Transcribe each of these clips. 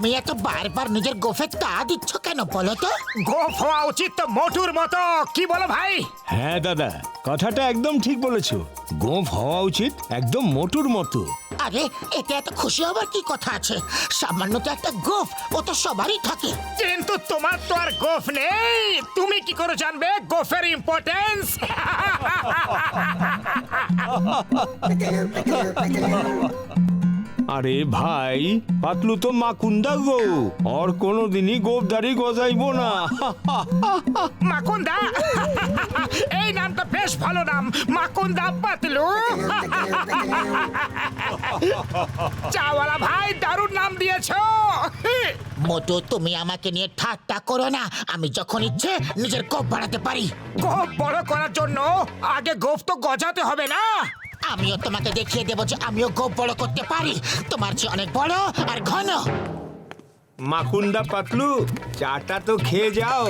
তুমি এত বারবার নিজের গোফে তা দিচ্ছ কেন বলো তো? গোফ হওয়া উচিত তো মোটুর মতো, কি বলো ভাই? হ্যাঁ দাদা, কথাটা একদম ঠিক বলেছো। গোঁফ হওয়া উচিত একদম মোটুর মতো। আরে এতে এত খুশি হবার কি কথা আছে? সামান্য তো একটা গোফ, ও তো সবারই থাকে। কিন্তু তোমার তো আর গোফ নেই, তুমি কি করে জানবে গোফের ইম্পর্টেন্স? আরে ভাই, পাতলু তো মাকুন্দা গো, আর কোনোদিনই গোফদারি গজাইবো না। মাকুন্দা? এই নামটা বেশ ভালো নাম, মাকুন্দা পাতলু। চাওয়ালা ভাই, দারুণ নাম দিয়েছো। মোটু, তুমি আমাকে নিয়ে ঠাট্টা করো না। আমি যখন ইচ্ছে নিজের গোফ বাড়াতে পারি। গোফ বড় করার জন্য আগে গোফ তো গজাতে হবে না? আমিও তোমাকে দেখিয়ে দেবো যে আমিও গোফ বড় করতে পারি, তোমার চেয়ে অনেক বড় আর ঘন। মাকুন্দা পাতলু, চাটা তো খেয়ে যাও।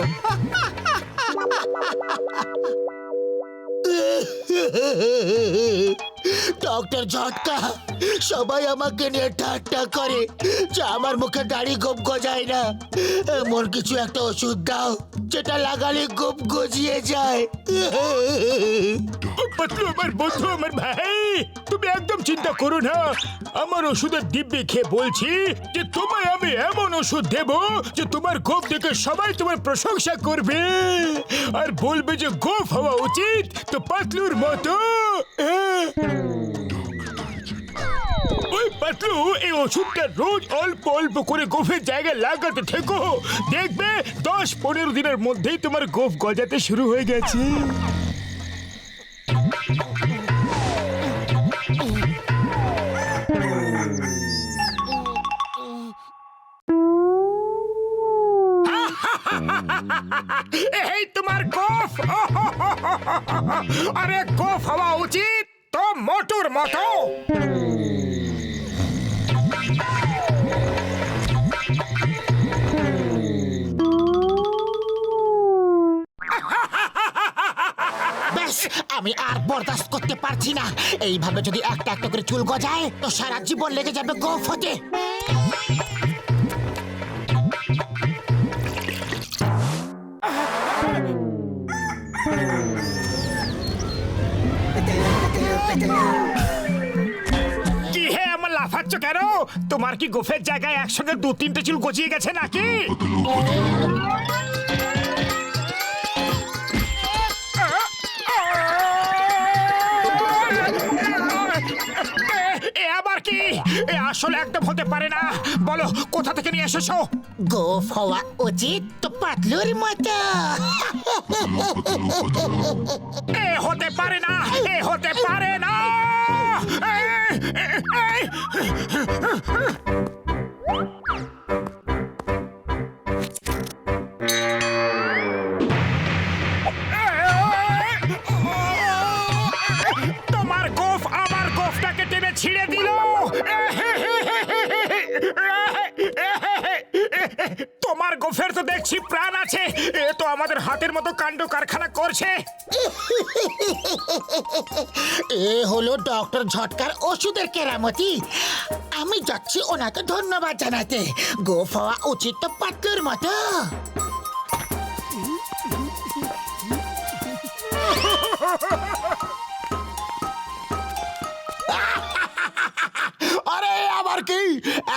ডক্টর ঝটকা, সবাই আমাকে নিয়ে ঠাট্টা করে যে আমার মুখে দাড়ি গোপ গজায় না। এমন কিছু একটা ওষুধ দাও যেটা লাগালে গোপ গজিয়ে যায়। পাতলু আমার বন্ধু, আমার ভাই, তুমি একদম চিন্তা করো না। আমার ওষুধের দিব্যি খেয়ে বলছি যে তোমায় আমি এমন ওষুধ দেব যে তোমার গোফ দেখে সবাই তোমার প্রশংসা করবে আর বলবে যে গোফ হওয়া উচিত তো পাতলুর মতো। ওই পাতলু, এই ওষুধটা রোজ অল্প অল্প করে গোফের জায়গায় লাগাতে থেকো, দেখবে 10-15 দিনের মধ্যেই তোমার গোফ গজাতে শুরু হয়ে গেছে। এই তোমার গোফ। আরে গোফ হওয়া উচিত তো মোটুর মতো। ব্যাস, আমি আর বরদাস্ত করতে পারছি না। এইভাবে যদি একটা একটা করে চুল গজায় তো সারা জীবন লেগে যাবে গোফ হতে। কি হে, আমার লাফাচ্ছ কেন? তোমার কি গোফের জায়গায় একসঙ্গে 2-3টে চুল গজিয়ে গেছে নাকি? এ আবার কি? এ আসলে একদম হতে পারে না। বলো, কোথা থেকে নিয়ে এসেছো? গোফ হওয়া উচিত তো পাতলুর মতো। এ হতে পারে না, এ হতে পারে না। তোমার গোফ আমার গোফটাকে টেনে ছিঁড়ে দিল। তোমার গোফের তো দেখছি প্রাণ আছে, এ তো আমাদের হাতের মতো কাণ্ড কারখানা করছে। এ হলো ডক্টর ঝটকার ওষুধের কেরামতি। আমি যাচ্ছি ওনাকে ধন্যবাদ জানাতে। গোফ হওয়া উচিত তো পাতলুর মতো। আরে আবার কি?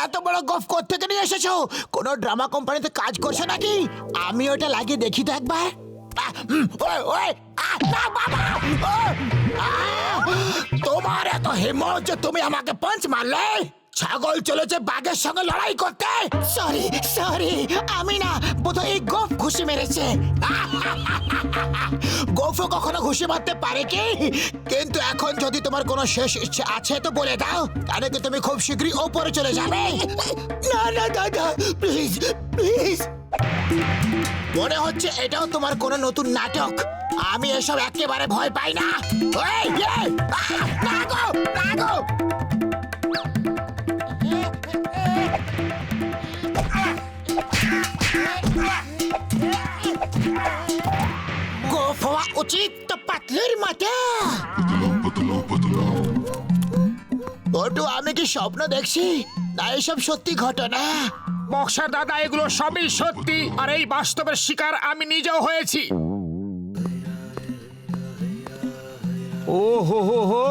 এত বড় গোফ কোত্থেকে নিয়ে এসেছো? কোনো ড্রামা কোম্পানিতে কাজ করছো নাকি? আমি ওটা লাগিয়ে দেখি তো একবার। তোমার এত হিম্মত যে তুমি আমাকে পাঞ্চ মারলে? ছাগল চলেছে বাঘের সঙ্গে লড়াই করতে। সরি সরি, আমি না, বোধহয় এই গোফ ঘুষি মেরেছে। গোফও কখনো ঘুষি মারতে পারে কি? কিন্তু এখন যদি তোমার কোনো শেষ ইচ্ছে আছে তো বলে দাও, তাহলে কি তুমি খুব শীঘ্রই ওপরে চলে যাবে? না না দাদা, প্লিজ প্লিজ। মনে হচ্ছে এটাও তোমার কোনো নতুন নাটক। আমি এসব একেবারে ভয় পাই না। না গো, না গো। গোফ হওয়া উচিত তো পাতলুর মতো। ওটু, আমি কি স্বপ্ন দেখছি না এসব সত্যি ঘটনা? বক্সার দাদা, এগুলো সবই সত্যি, আর এই বাস্তবের শিকার আমি নিজেও হয়েছি। ও হো হো হো,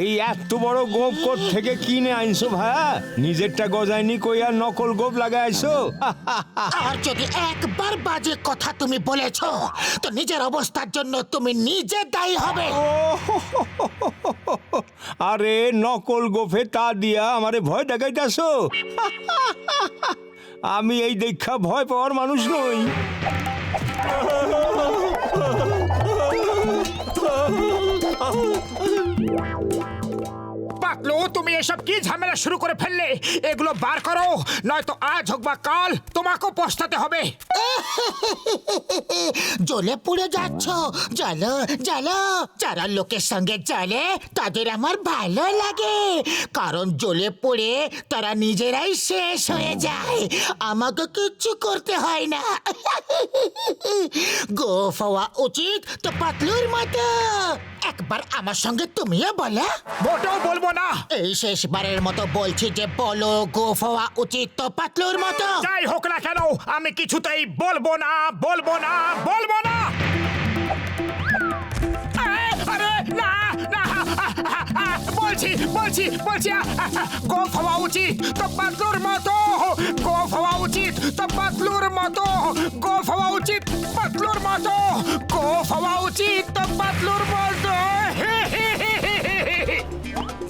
এই এত বড় গোপ কোথ থেকে কিনে আনছো ভাইয়া? নিজেরটা গজায়নি কই আর নকল গোপ লাগাই আইছো? আর যদি একবার বাজে কথা তুমি বলেছো তো নিজের অবস্থার জন্য তুমি নিজে দায়ী হবে। ও হো হো হো হো হো। আরে নকল গোফে তা দিয়া আমারে ভয় দেখাইতাছো? আমি এই দেখা ভয় পাওয়ার মানুষ নই। পাতলু, তুমি এসব কি ঝামেলা শুরু করে ফেললে? এগুলো বার করো, নয়তো আজ হোক বা কাল তোমাকেও পস্তাতে হবে। জ্বলে পুড়ে যাচ্ছ, জ্বালো জ্বালো। যারা লোকের সঙ্গে চলে তাদের আমার ভালো লাগে, কারণ জ্বলে পুড়ে তারা নিজেরাই শেষ হয়ে যায়, আমাকে কিচ্ছু করতে হয় না। গোফ হওয়া উচিত তো পাতলুর মতো। একবার আমার সঙ্গে তুমিও বলো। মোটেও বলবো না। এই শেষবারের মতো বলছি যে বলো গোফ হওয়া উচিত তো পাতলুর মতো। যাই হোক না কেন, আমি কিছুতেই বলবো না, বলবো না, বলবো না। আরে না না, বলছি বলছি বলছি, গোফ হওয়া উচিত তো পাতলুর মতো, গোফ হওয়া উচিত তো পাতলুর মতো, গোফ হওয়া উচিত পাতলুর মতো, গোফ হওয়া উচিত তো পাতলুর মতো।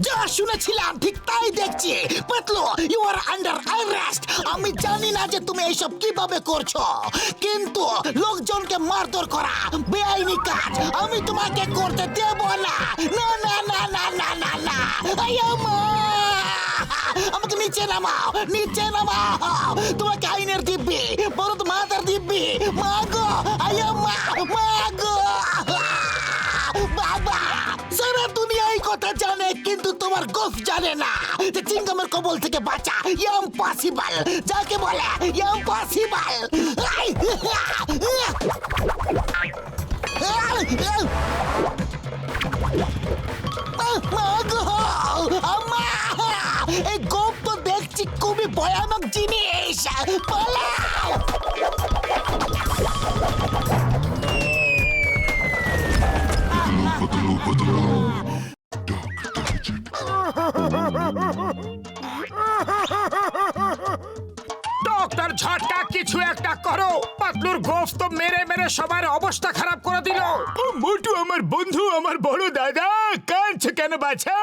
যা শুনেছিলাম ঠিক তাই দেখছি। Patlu, you are under arrest. আমি জানি না যে তুমি এইসব কিভাবে করছো, কিন্তু লোকজনকে মারধর করা বেআইনি কাজ আমি তোমাকে করতে দেব না। না না না না না না না, আয়া মা! আমাকে নিচে নামাও, নিচে নামাও। তোমাকে আইনের দিব্যি, বরদ মাতার দিব্যি। মা গো, আয়া মা, মা গো! বাবা, সারা দুনিয়া এই কথা জানে, কিন্তু তোমার গোফ জানে না যে চিংগামের কবল থেকে বাঁচা ইম্পসিবল। যাকে বলে ইম্পসিবল। এই গোফ তো দেখছি খুবই ভয়ানক জিনিস। পালাও! ডক্টর ঝটকা, কিছু একটা করো। পাতলুর গোফ তো মেরে মেরে সবার অবস্থা খারাপ করে দিল। মোটু আমার বন্ধু, আমার বড় দাদা, কাঁদছে কেন বাছা?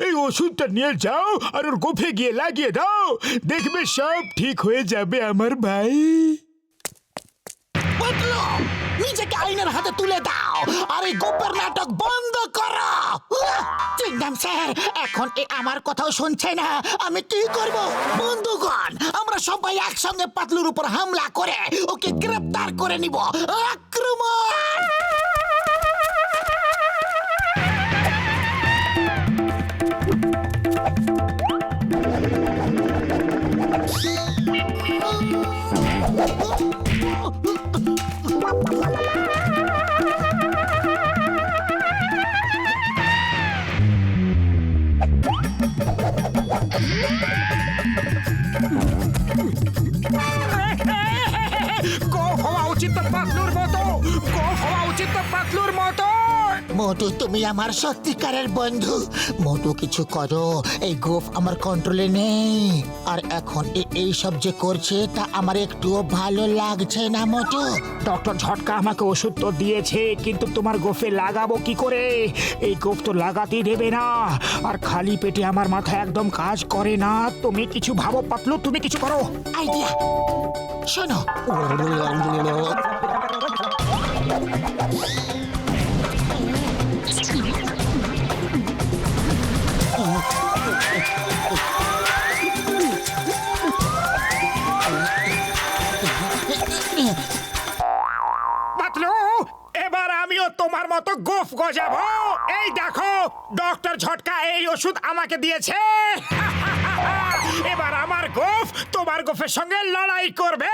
এই ওষুধটা নিয়ে যাও আর ওর গোফে গিয়ে লাগিয়ে দাও, দেখবে সব ঠিক হয়ে যাবে আমার ভাই। পাতলু, নিজেকে আইনের হাতে তুলে দাও আর এই গোপের নাটক বন্ধ করো। চিংগাম স্যার এখন আমার কথাও শুনছে না, আমি কি করব? বন্ধুগণ, আমরা সবাই একসঙ্গে পাতলুর উপর হামলা করে ওকে গ্রেফতার করে নিব। আক্রমণ! গোফ হওয়া উচিত তো পাতলুর মতো, গোফ হওয়া উচিত তো পাতলুর মতো। মোটু, তুমি আমার সত্যিকারের বন্ধু। মোটু, কিছু করো, এই গোফ আমার কন্ট্রোলে নেই। আর এখন এই সব যে করছে তা আমার একটুও ভালো লাগছে না। মোটু, ডক্টর ঝটকা আমাকে ওষুধ তো দিয়েছে, কিন্তু তোমার গোফে লাগাবো কি করে? এই গোফ তো লাগাতেই দেবে না, আর খালি পেটে আমার মাথা একদম কাজ করে না। তুমি কিছু ভাবো পাতলু, তুমি কিছু করো। আইডিয়া! শোনো, পাতলু, এবার আমিও তোমার মতো গোফ গজাবো। এই দেখো, ডক্টর ঝটকা এই ওষুধ আমাকে দিয়েছে। এবার আমার গোফ তোমার গোফের সঙ্গে লড়াই করবে।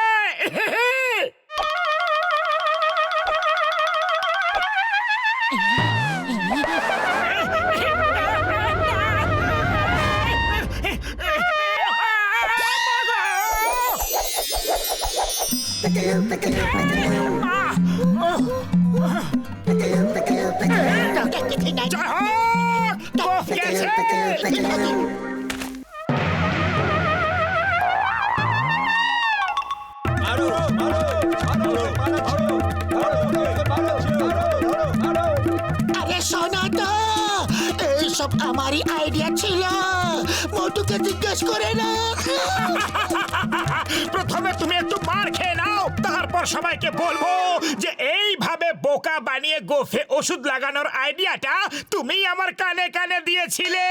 জয় হোক! গোঁফ গেছে! আরে শোনো তো, এইসব আমারই আইডিয়া ছিল। মোটুকে জিজ্ঞেস করে না। প্রথমে তুমি একটু মার খেয়ে নাও, তারপর সবাইকে বলবো যে এইভাবে বোকা বানিয়ে গোফে ওষুধ লাগানোর আইডিয়াটা তুমি আমার কানে কানে দিয়েছিলে।